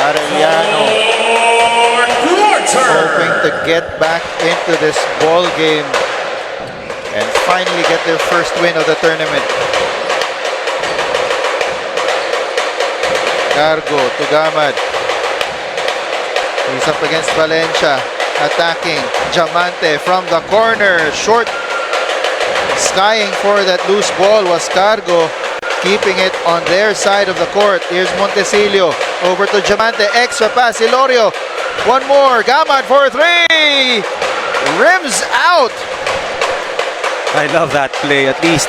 Arellano hoping to get back into this ball game and finally get their first win of the tournament. Cargo to Gamad. He's up against Valencia. Attacking. Diamante from the corner. Short. Skying for that loose ball was Cargo. Keeping it on their side of the court. Here's Montecillo. Over to Diamante. Extra pass. Ilorio. One more. Gamad for three. Rims out. I love that play. At least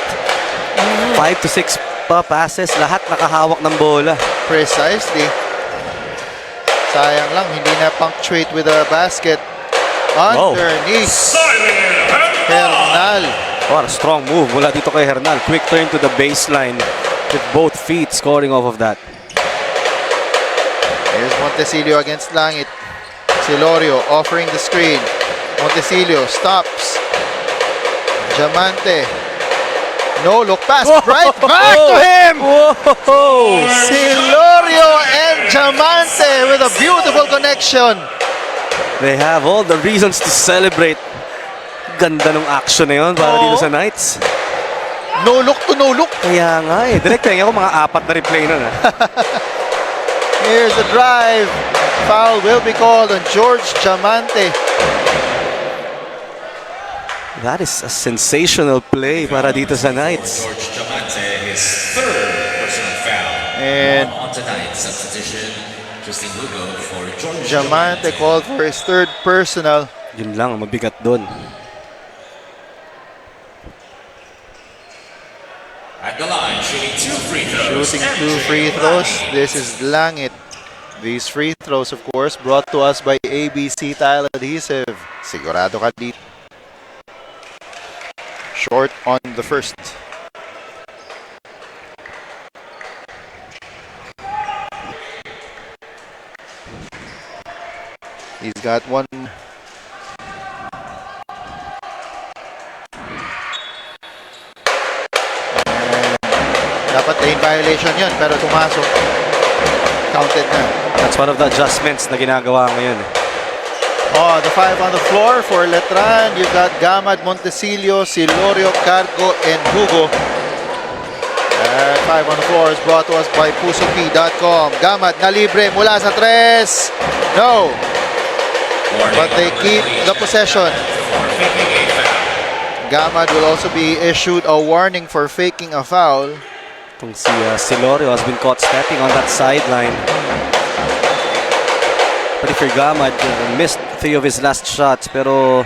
5 to 6 pa passes. Lahat nakahawak ng bola. Precisely. Sayang lang, hindi na punctuate with a basket. Underneath. Hernal. What a strong move mula dito kay Hernal. Quick turn to the baseline with both feet scoring off of that. Here's Montecillo against Langit. Silorio offering the screen. Montecillo stops. Diamante. No look pass. Right back to him. Whoa. Silorio and Diamante with a beautiful connection. They have all the reasons to celebrate. Ganda ng action na yun para dito sa Knights. No look to no look. Kaya nga eh. Direct ako mga 4 na replay nun. Here's the drive. Foul will be called on George Diamante. That is a sensational play para dito sa Knights. George Diamante, his third personal foul. And on tonight's substitution, Justin Hugo for George Diamante called for his third personal. Yun lang ang mabigat doon. At the line, shooting 2 free throws. Shooting 2 free throws. This is Langit. These free throws, of course, brought to us by ABC Tile Adhesive. Sigurado ka dito. Short on the first. He's got one. Dapat lane violation yun, pero tumasok. Counted na. That's one of the adjustments na ginagawa ngayon. Oh, the 5 on the floor for Letran. You've got Gamad, Montecillo, Silorio, Cargo, and Hugo. And 5 on the floor is brought to us by PusoP.com. Gamad na libre mula sa 3. No. But they keep the possession. Gamad will also be issued a warning for faking a foul. Itong si Silorio has been caught stepping on that sideline. But if you're Gamad, missed 3 of his last shots. Pero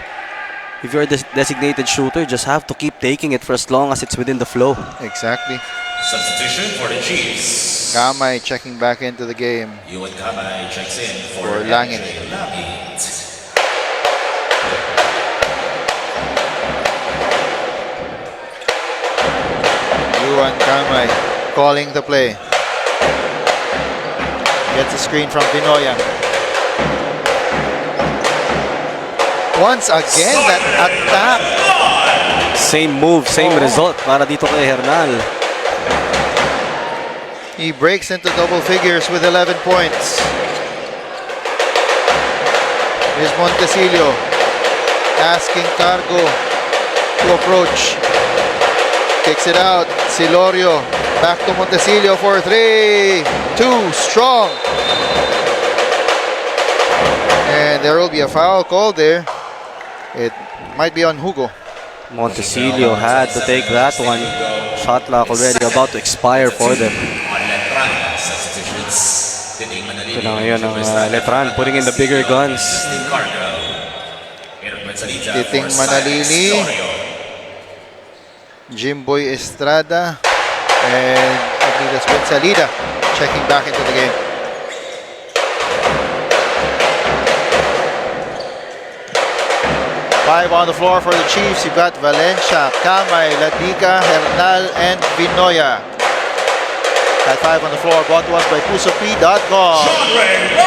if you're a designated shooter, just have to keep taking it for as long as it's within the flow. Exactly. Substitution for the Chiefs. Gamay checking back into the game. Yuan Gamay checks in For Langit. Yuan Gamay calling the play. Gets a screen from Binoya. Once again, that attack. Same move, same result para dito kay Hernal. He breaks into double figures with 11 points. Here's Montecillo asking Cargo to approach. Kicks it out. Silorio back to Montecillo for 3. Too strong. And there will be a foul called there. It might be on Hugo. Montecillo had to take that one. Shot clock already about to expire for them. Ito na ngayon ang Letran putting in the bigger guns. Titing Manalili, Jimboy Estrada, and Agnidas Bensalida checking back into the game. Five on the floor for the Chiefs. You've got Valencia, Kamay, Ladiga, Hernal, and Binoya. That 5 on the floor brought to us by PusoP.com.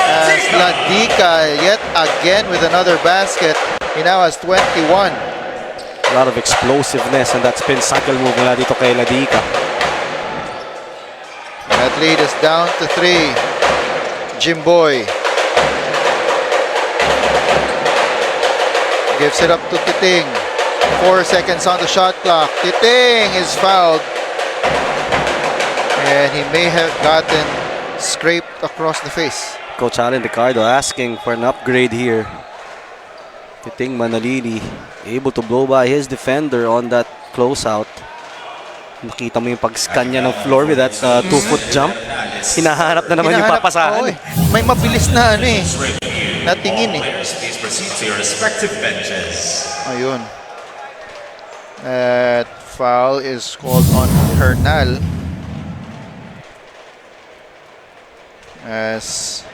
As Ladiga yet again with another basket. He now has 21. A lot of explosiveness and that spin cycle move mula dito kay Ladiga. That lead is down to 3. Jimboy gives it up to Titing. 4 seconds on the shot clock. Titing is fouled. And he may have gotten scraped across the face. Coach Allen Ricardo asking for an upgrade here. Titing Manalili able to blow by his defender on that closeout. Nakita mo yung pag-scan niya ng floor with that 2-foot jump. Hinahanap na naman yung Hinahanap- papasahan. Oo, may mabilis na natingin eh. Players, please proceed to your respective benches. Ayun. That foul is called on Hernal. As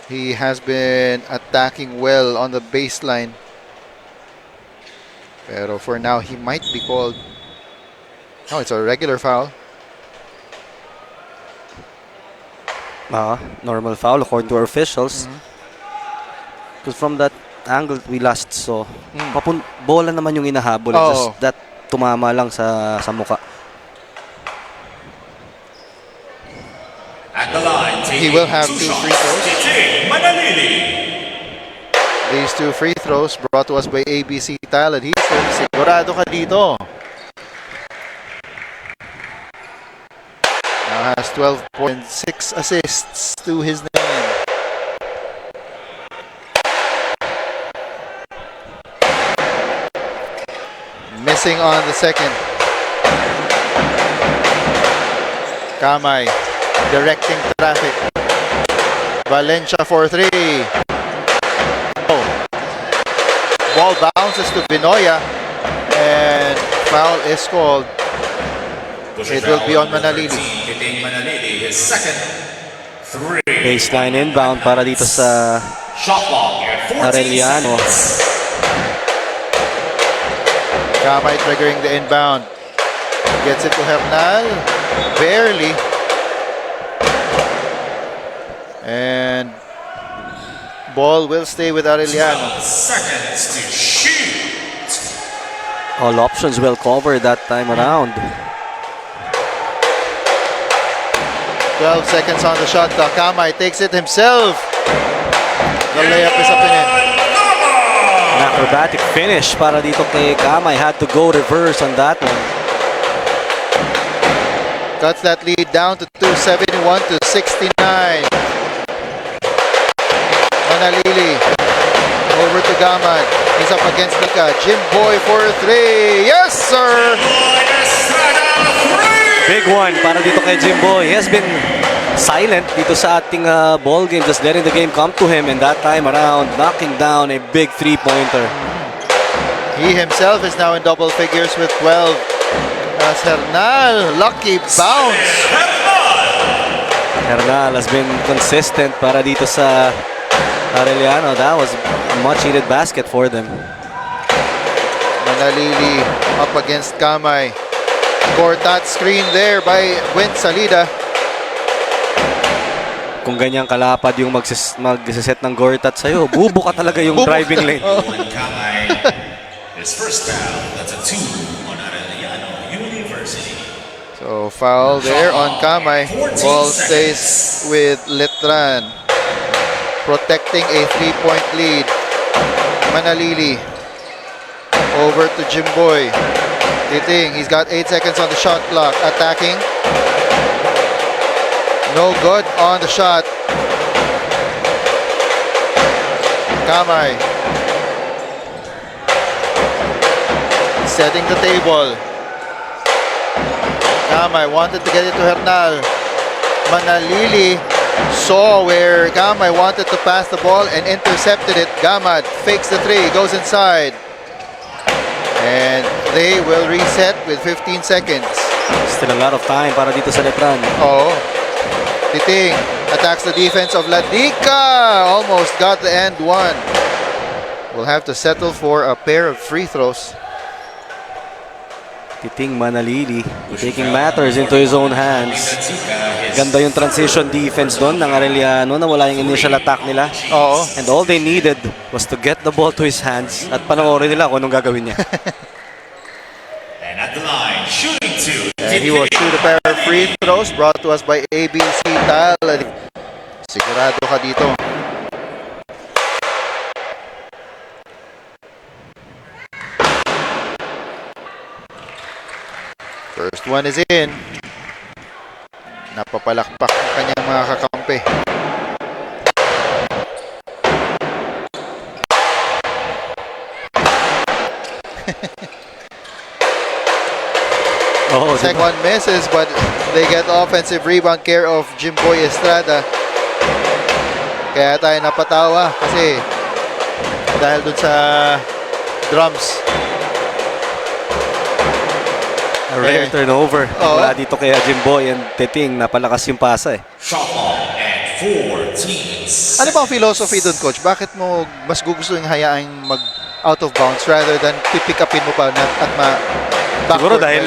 he has been attacking well on the baseline. Pero for now, he might be called. No, it's a regular foul. Normal foul according to our officials. Because from that angle we last saw, bola naman yung inahabol. Oo. Just that tumama lang sa muka. At the line, He will have 2 free throws. Titing Manalili. These 2 free throws brought to us by ABC Tile Adhesive. Sigurado ka dito. Now has 12.6 assists to his name. Missing on the second. Kamay directing traffic. Valencia for 3. Ball bounces to Vinoya and foul is called. It will be on Manalili. Titing Manalili, his second 3. Baseline inbound para dito sa Shot clock at 14 Arellano. seconds. Kamay triggering the inbound. Gets it to Hernal. Barely. And ball will stay with Arellano. 12 seconds to shoot. all options well covered that time around. 12 seconds on the shot clock. Kamay takes it himself. The layup is up and in. An acrobatic finish para dito kay Kamay. Had to go reverse on that one. Cuts that lead down to 271 to 69. Manalili over to Gamad. He's up against Nika. Jimboy for 3. Yes, sir! Big one para dito kay Jimboy. He has been silent dito sa ating ball game, just letting the game come to him, and that time around knocking down a big three-pointer. He himself is now in double figures with 12. As Hernal, lucky bounce. Hernal has been consistent para dito sa Arellano. That was a much-needed basket for them. Manalili up against Kamay. Gortat screen there by Gwen Salida. Kung ganyang kalapad yung magsiset ng Gortat sa'yo, bubo ka talaga yung driving lane. Kamay, his first foul. That's a 2 on Arellano University. So foul there on Kamay. Ball stays with Letran. Protecting a 3-point lead. Manalili over to Jimboy. Titing, he's got 8 seconds on the shot clock. Attacking. No good on the shot. Kamay. Setting the table. Kamay wanted to get it to Hernal. Manalili saw where Kamay wanted to pass the ball and intercepted it. Gamad fakes the 3, goes inside. And they will reset with 15 seconds. Still a lot of time para dito sa Letran. Oh. Titing attacks the defense of Ladika. Almost got the end one. We'll have to settle for a pair of free throws. Titing Manalili taking matters into his own hands. Ganda yung transition defense doon ng Arellano na wala yung initial attack nila. Oo. And all they needed was to get the ball to his hands at panoorin nila kung anong gagawin niya. And at the line, shooting 2, And he will shoot a pair of free throws brought to us by ABC Tile. Sigurado ka dito. First one is in. Napapalakpak ang kanyang mga kakampi. Second one misses, but they get offensive rebound care of Jimboy Estrada. Kaya tayo napatawa kasi dahil dun sa drums. A rare turnover. Wala dito kaya Jimboy and Titing. Napalakas yung pasa eh. Shot clock at 14. Ano bang philosophy dun, Coach? Bakit mo mas gusto yung hayaang mag out of bounds rather than pick upin mo pa at siguro dahil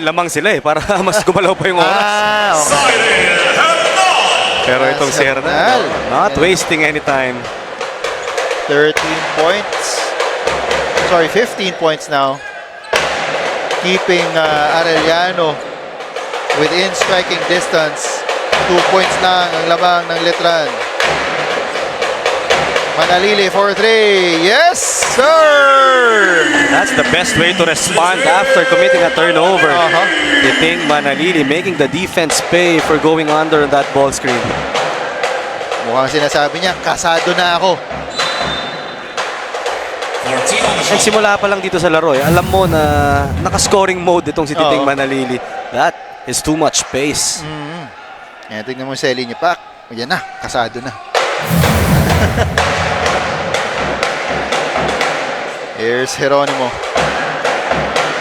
lamang sila eh, para mas gumalaw pa yung oras. Okay. Pero itong si Hernal, not wasting any time. 13 points. Sorry, 15 points now. Keeping Arellano within striking distance. 2 points lang ang lamang ng Letran. Manalili for 3. Yes, sir! That's the best way to respond after committing a turnover. Titing Manalili making the defense pay for going under on that ball screen. Mukhang sinasabi niya, kasado na ako. And simula pa lang dito sa laro, alam mo na naka-scoring mode itong si Titing Manalili. That is too much pace. Yan, tignan mo yung selling niya. Pak, yan na, kasado na. Here's Geronimo.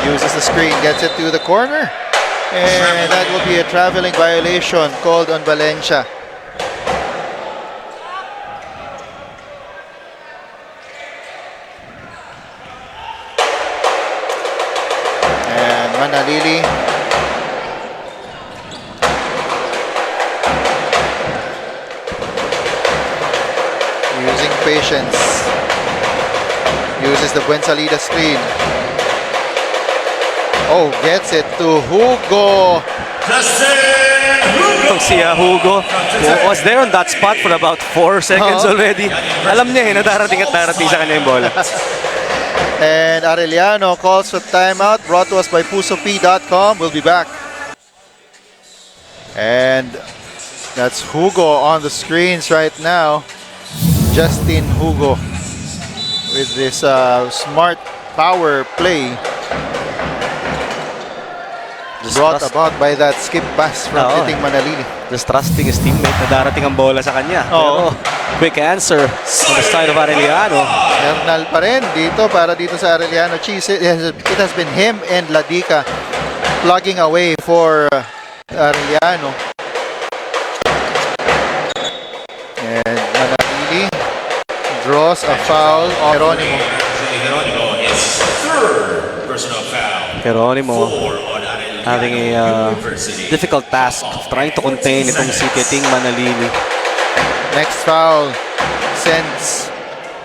Uses the screen, gets it to the corner. And that will be a traveling violation called on Valencia. And Manalili. Using patience. Uses the Buensalida screen. Oh, gets it to Hugo. Itong si Hugo was there on that spot for about 4 seconds already. Alam niya na darating at darating sa kanya yung bola. And Arellano calls for timeout, brought to us by PusoP.com. We'll be back. And that's Hugo on the screens right now. Justin Hugo with this smart power play brought about by that skip pass from Titing Manalili. Just trusting his teammate na darating ang bola sa kanya. Pero quick answer on the side of Arellano. Hernal pa rin dito para dito sa Arellano. It has been him and Ladica plugging away for Arellano. And Manalili draws a foul on Geronimo. Geronimo is third personal foul. Geronimo having a difficult task of trying to contain itong si Titing Manalili. Next foul sends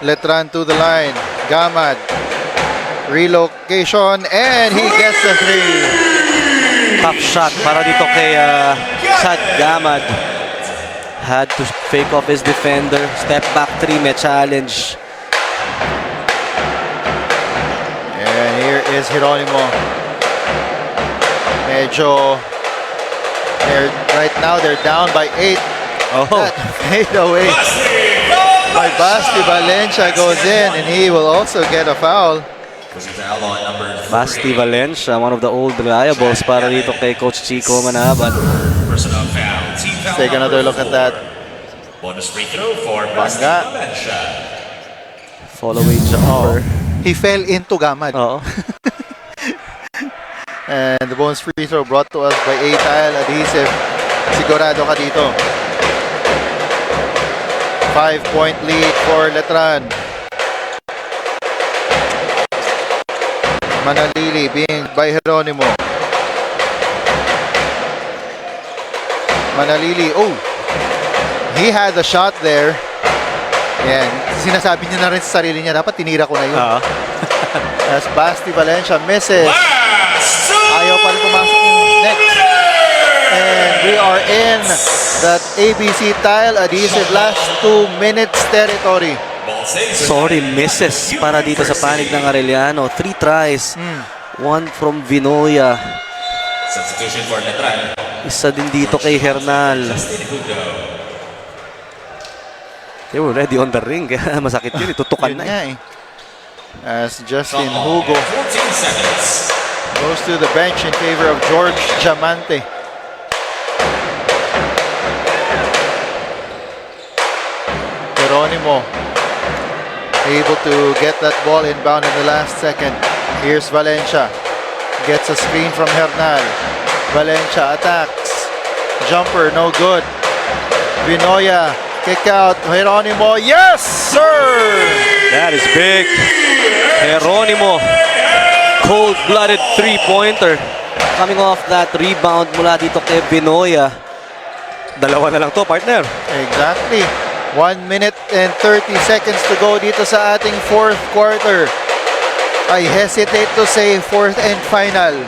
Letran to the line. Gamad. Relocation and he gets the 3. Tough shot para dito kay Chad Gamad. Had to fake off his defender. Step back 3, may challenge. And here is Geronimo. Medyo, right now they're down by 8. That fade away by Basti Valencia goes in and he will also get a foul. Basti Valencia, one of the old reliables para dito kay Coach Chico Manaban. Let's take another look at that. Bonus free throw for Basti Banga. Valencia. Follow-away jumper. He fell into Gamad. And the bonus free throw brought to us by A-Tile Adhesive. Sigurado ka dito. 5-point lead for Letran. Manalili being by Geronimo. Manalili, he had a shot there. Yan, sinasabi niya na rin sa sarili niya, dapat tinira ko na yun. As Basti Valencia misses. Ayaw pa rin pumasok yung net. we are in that ABC Tile Adhesive last 2 minutes territory. Ball saves. Sorry, misses para dito sa panig ng Arellano. 3 tries. One from Vinoya. Substitution for Letran. Isa din dito kay Hernal. Justin Hugo. They were ready on the ring. Kaya masakit yun. Itutukan Yun na nga eh. As Justin Come on, Hugo 14 seconds. goes to the bench in favor of George Diamante. Geronimo able to get that ball inbound in the last second. Here's Valencia. Gets a screen from Hernal. Valencia attacks. Jumper, no good. Vinoya, kick out. Geronimo, yes, sir! That is big. Geronimo. Cold-blooded three-pointer. Coming off that rebound mula dito kay Vinoya. Dalawa na lang to, partner. Exactly. 1 minute and 30 seconds to go dito sa ating fourth quarter. I hesitate to say fourth and final.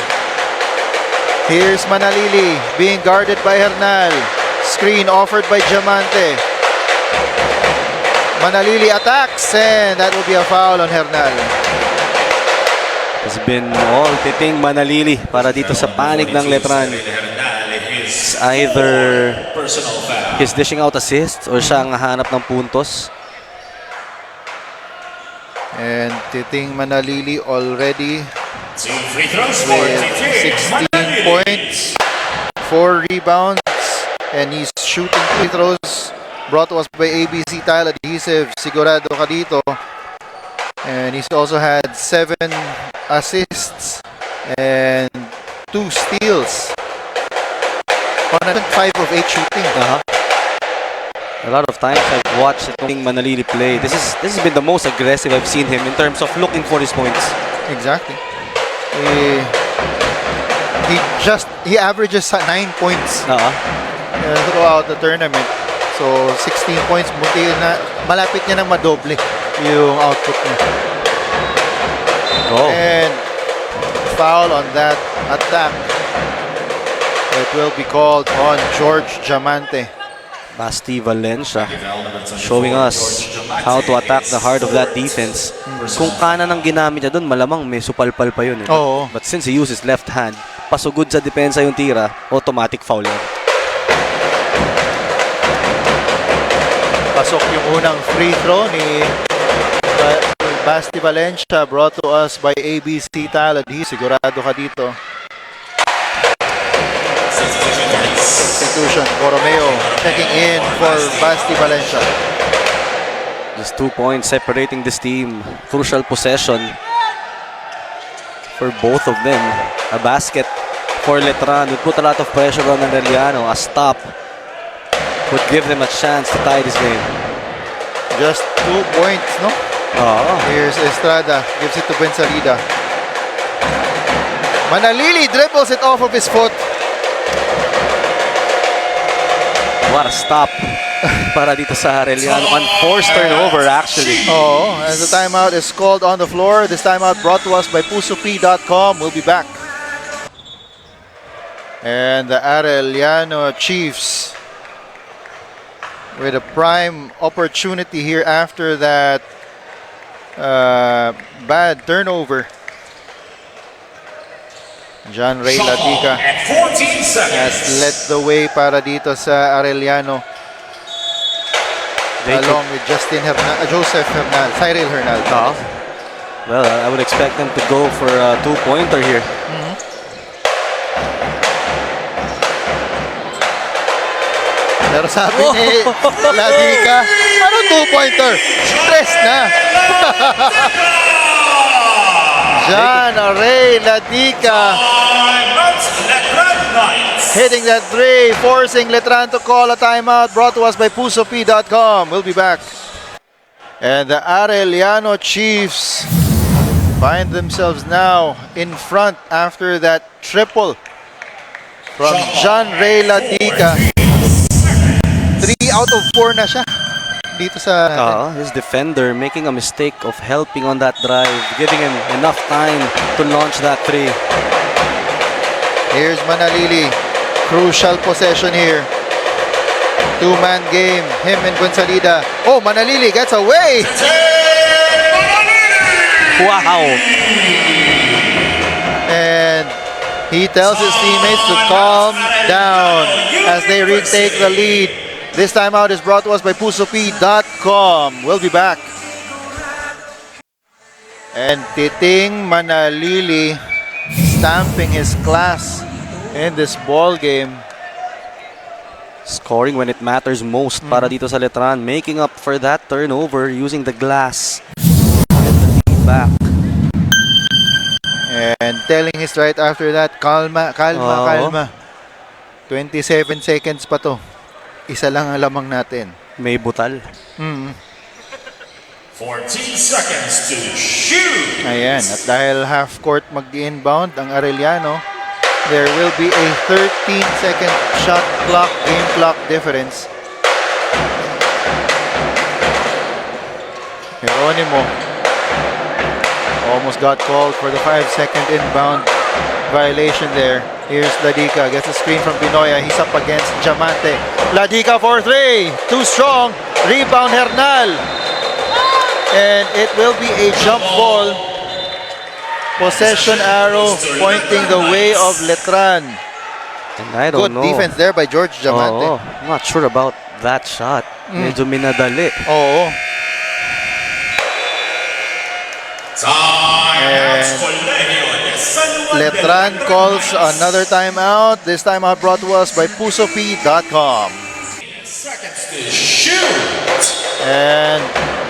Here's Manalili being guarded by Hernal. Screen offered by Diamante. Manalili attacks and that will be a foul on Hernal. Has been all titing Manalili para dito sa panig ng Letran. It's either Personal foul. he's dishing out assists or siya ang hahanap ng puntos. And Titing Manalili already 2 free throws for with TT. 16 points, 4 rebounds, and he's shooting free throws. Brought to us by ABC Tile Adhesive. Sigurado ka dito. And he's also had 7 assists and 2 steals. On 5 of 8 shooting. A lot of times I've watched Titing Manalili play. This has been the most aggressive I've seen him in terms of looking for his points. Exactly. He averages 9 points throughout the tournament. So 16 points, malapit niya nang madoble yung output niya. Oh. And foul on that attack. It will be called on George Diamante. Basti Valencia showing us how to attack the heart of that defense. Kung kanan ang ginamit niya doon, malamang may supalpal pa yun. Oo. But since he uses left hand, pasugod sa depensa yung tira, automatic foul yan. Pasok yung unang free throw ni Basti Valencia, brought to us by ABC Tile Adhesive. Sigurado ka dito. Substitution, Borromeo checking in for Basti Valencia. Just 2 points separating this team. Crucial possession for both of them. A basket for Letran would put a lot of pressure on Arellano. A stop would give them a chance to tie this game. Just 2 points, no? Here's Estrada, gives it to Benzalida. Manalili dribbles it off of his foot. What a stop para dito sa Arellano. Unforced turnover actually. Oh, as the timeout is called on the floor. This timeout brought to us by PusoP.com. We'll be back. And the Arellano Chiefs with a prime opportunity here after that bad turnover. John Ray Latica At 14 seconds. has led the way para dito sa Arellano. Along with Joseph Hernal, Cyril Hernal. Well, I would expect them to go for a two-pointer here. Pero sabi ni Latica, ano two-pointer? Tres na. John Ray Latica hitting that three, forcing Letran to call a timeout. Brought to us by PusoP.com. We'll be back. And the Arellano Chiefs find themselves now in front after that triple from John Ray Latica. 3 out of 4 na siya dito sa His defender making a mistake of helping on that drive, giving him enough time to launch that three. Here's Manalili. Crucial possession here. Two-man game. Him and Gonzalida. Oh, Manalili gets away. Wow! And he tells his teammates to calm down as they retake the lead. This timeout is brought to us by Pusopi.com. We'll be back. And Titing Manalili stamping his class in this ball game. Scoring when it matters most para dito sa Letran. Making up for that turnover using the glass. Get the lead back. And telling his right after that, kalma, Oo. kalma. 27 seconds pa to. Isa lang ang lamang natin. May butal. 14 seconds to shoot. Ayan, at dahil half court mag-inbound ang Arellano, there will be a 13-second shot clock, game clock difference. Geronimo almost got called for the 5-second inbound violation there. Here's Ladica, gets a screen from Binoya. He's up against Diamante. Ladica for three, too strong. Rebound Hernal. And it will be a jump ball. Possession arrow pointing the way of Letran. And I don't Good know. defense there by George Diamante. Oo. I'm not sure about that shot. Medyo minadali. Oo. Timeout, Colegio de San Juan de Letran calls another timeout. This timeout brought to us by Pusopi.com. Seconds to shoot. And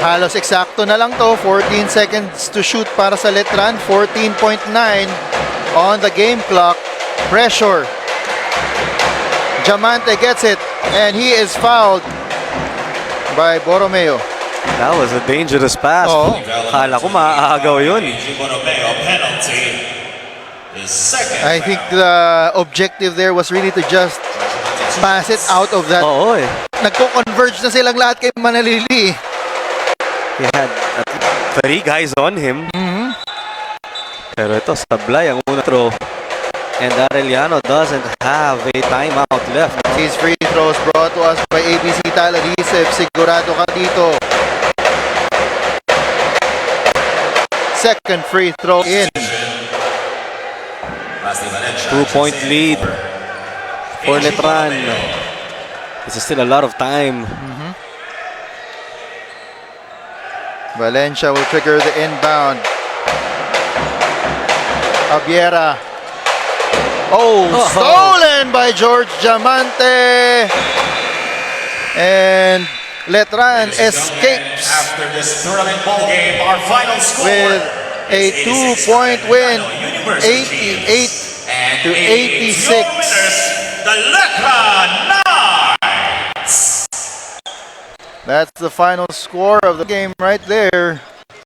halos eksakto na lang to. 14 seconds to shoot para sa Letran. 14.9 on the game clock. Pressure. Diamante gets it. And he is fouled by Borromeo. That was a dangerous pass. Oo. Kala ko maaagaw yun. Borromeo penalty. His second I think the objective there was really to just pass it out of that. Oo eh. Nagko-converge na silang lahat kay Manalili. He had at least 3 guys on him. Pero ito, sablay ang unang throw. And Arellano doesn't have a timeout left. These free throws brought to us by ABC Tile Adhesive. Sigurado ka dito. Second free throw in. 2-point lead for Letran. This is still a lot of time. Valencia will trigger the inbound. Abiera. Oh, stolen by George Diamante. And Letran escapes After this thrilling ball game, our final score with a is 2-point win, University. 88 And to 86. your winners, the Letran Knights. That's the final score of the game right there.